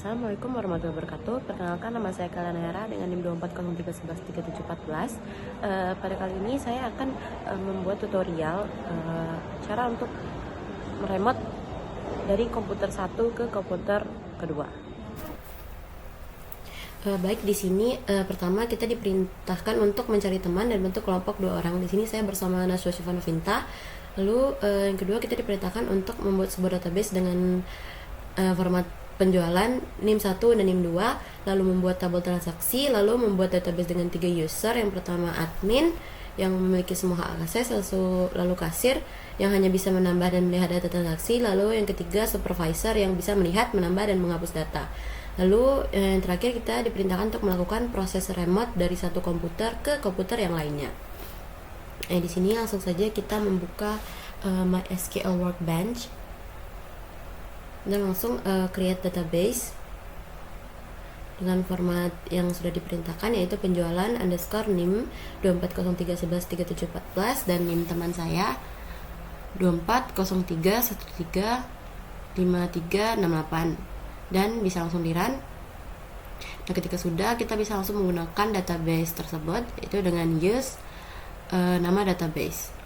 Assalamualaikum warahmatullahi wabarakatuh. Perkenalkan, nama saya Kalana Hera dengan NIM 2403113714. Pada kali ini saya akan membuat tutorial cara untuk meremote dari komputer satu ke komputer kedua. Baik, di sini pertama kita diperintahkan untuk mencari teman dan bentuk kelompok 2 orang. Di sini saya bersama Naswa Shivanovinta. Lalu yang kedua kita diperintahkan untuk membuat sebuah database dengan format penjualan NIM 1 dan NIM 2, lalu membuat tabel transaksi, lalu membuat database dengan 3 user. Yang pertama admin yang memiliki semua hak akses, lalu kasir yang hanya bisa menambah dan melihat data transaksi, lalu yang ketiga supervisor yang bisa melihat, menambah dan menghapus data. Lalu yang terakhir kita diperintahkan untuk melakukan proses remote dari satu komputer ke komputer yang lainnya. Di sini langsung saja kita membuka MySQL Workbench dan langsung create database dengan format yang sudah diperintahkan, yaitu penjualan underscore NIM 2403113714 dan NIM teman saya 2403135368, dan bisa langsung di run. Nah, ketika sudah, kita bisa langsung menggunakan database tersebut, yaitu dengan use nama database.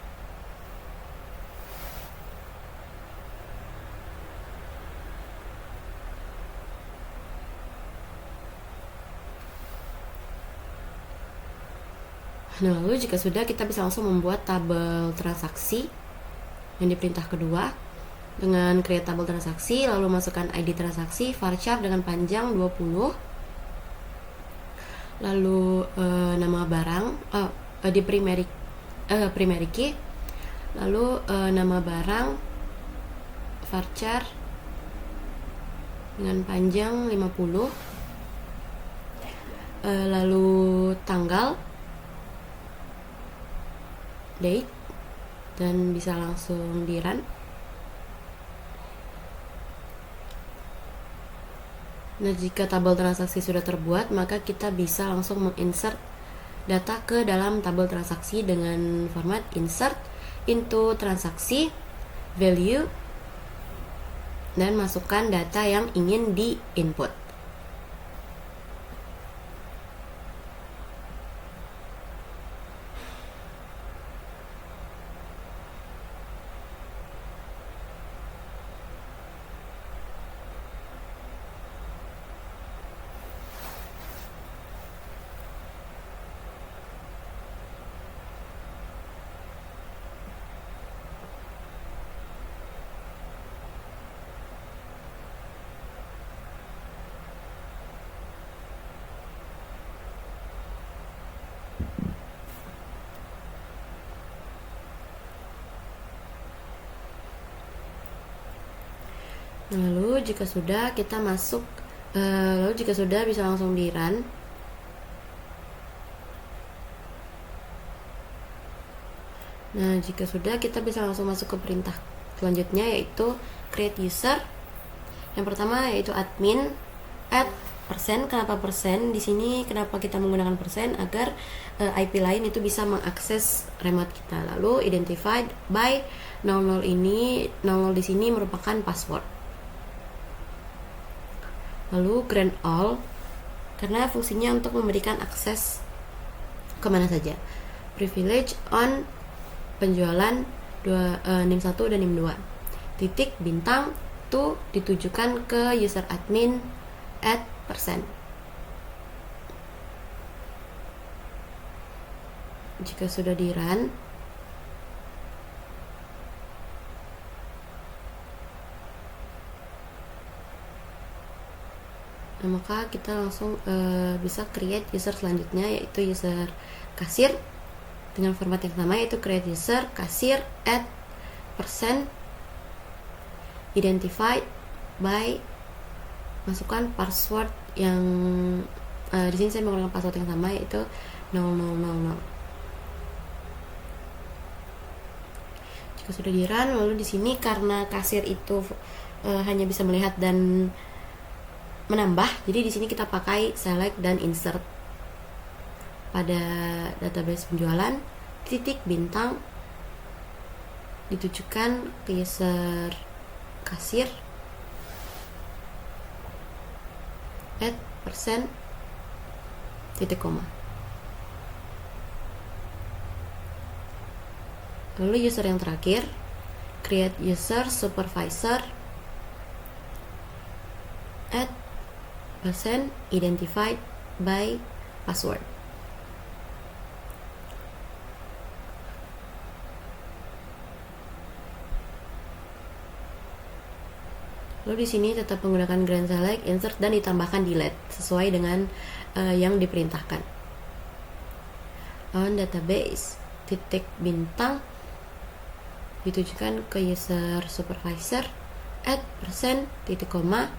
Nah, lalu jika sudah, kita bisa langsung membuat tabel transaksi yang diperintah kedua dengan create tabel transaksi, lalu masukkan ID transaksi varchar dengan panjang 20, lalu nama barang di primary key, lalu nama barang varchar dengan panjang 50, lalu tanggal date, dan bisa langsung di run. Nah, jika tabel transaksi sudah terbuat, maka kita bisa langsung menginsert data ke dalam tabel transaksi dengan format insert into transaksi value dan masukkan data yang ingin di input. Lalu jika sudah, kita masuk bisa langsung di run. Nah, jika sudah, kita bisa langsung masuk ke perintah selanjutnya, yaitu create user. Yang pertama yaitu admin add persen. Kenapa persen? Di sini kenapa kita menggunakan persen? Agar IP lain itu bisa mengakses remote kita. Lalu identified by 00 ini, 00 di sini merupakan password. Lalu grant all karena fungsinya untuk memberikan akses kemana saja. Privilege on penjualan NIM 1 dan NIM 2. Titik bintang itu ditujukan ke user admin add persen. Jika sudah di run, maka kita langsung bisa create user selanjutnya, yaitu user kasir dengan format yang sama, yaitu create user kasir add persen identified by, masukkan password yang di sini saya menggunakan password yang sama, yaitu 0000. Jika sudah di run, lalu di sini karena kasir itu hanya bisa melihat dan menambah, jadi di sini kita pakai select dan insert. Pada database penjualan, titik bintang ditujukan ke user kasir add persen titik koma. Lalu user yang terakhir, create user supervisor add persen identified by password. Lalu di sini tetap menggunakan grand select, insert, dan ditambahkan delete sesuai dengan yang diperintahkan. On database titik bintang ditujukan ke user supervisor add persen titik koma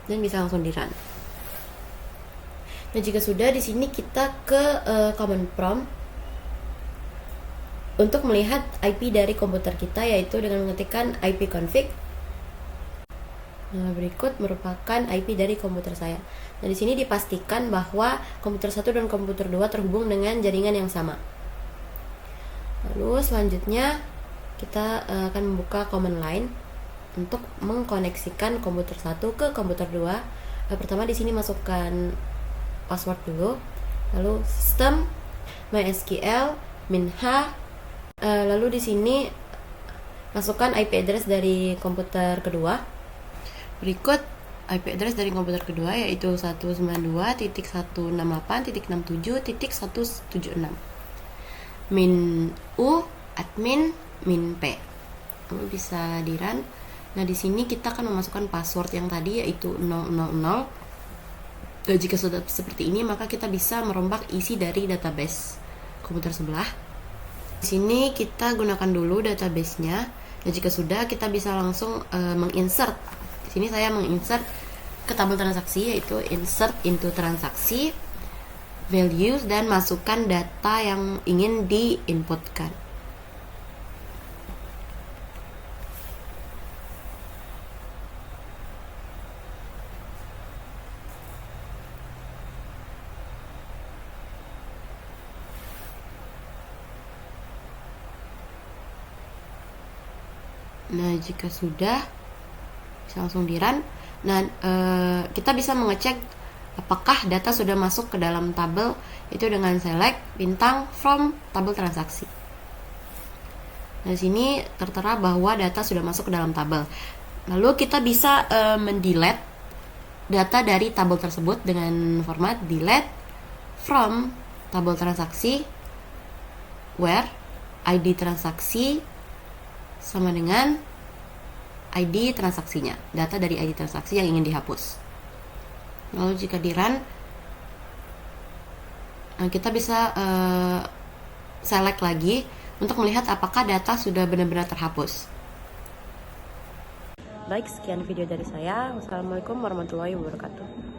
dan bisa langsung di run. Nah jika sudah, di sini kita ke command prompt untuk melihat IP dari komputer kita, yaitu dengan mengetikkan ipconfig. Nah, berikut merupakan IP dari komputer saya. Nah, di sini dipastikan bahwa komputer 1 dan komputer 2 terhubung dengan jaringan yang sama. Lalu selanjutnya kita akan membuka command line untuk mengkoneksikan komputer 1 ke komputer 2. Pertama di sini masukkan password dulu. Lalu system mysql -h. Lalu di sini masukkan IP address dari komputer kedua. Berikut IP address dari komputer kedua, yaitu 192.168.67.176 min u admin min p. Lalu bisa di run. Nah di sini kita akan memasukkan password yang tadi, yaitu 000. Dan jika sudah seperti ini, maka kita bisa merombak isi dari database komputer sebelah. Di sini kita gunakan dulu database-nya. Dan jika sudah, kita bisa langsung menginsert. Di sini saya menginsert ke tabel transaksi, yaitu insert into transaksi values, dan masukkan data yang ingin diinputkan. Nah jika sudah, bisa langsung di run. Nah kita bisa mengecek apakah data sudah masuk ke dalam tabel, itu dengan select bintang from tabel transaksi. Nah di sini tertera bahwa data sudah masuk ke dalam tabel. Lalu kita bisa mendelete data dari tabel tersebut dengan format delete from tabel transaksi where ID transaksi sama dengan ID transaksinya, data dari ID transaksi yang ingin dihapus. Lalu jika di run, kita bisa select lagi untuk melihat apakah data sudah benar-benar terhapus. Baik, sekian video dari saya. Wassalamualaikum warahmatullahi wabarakatuh.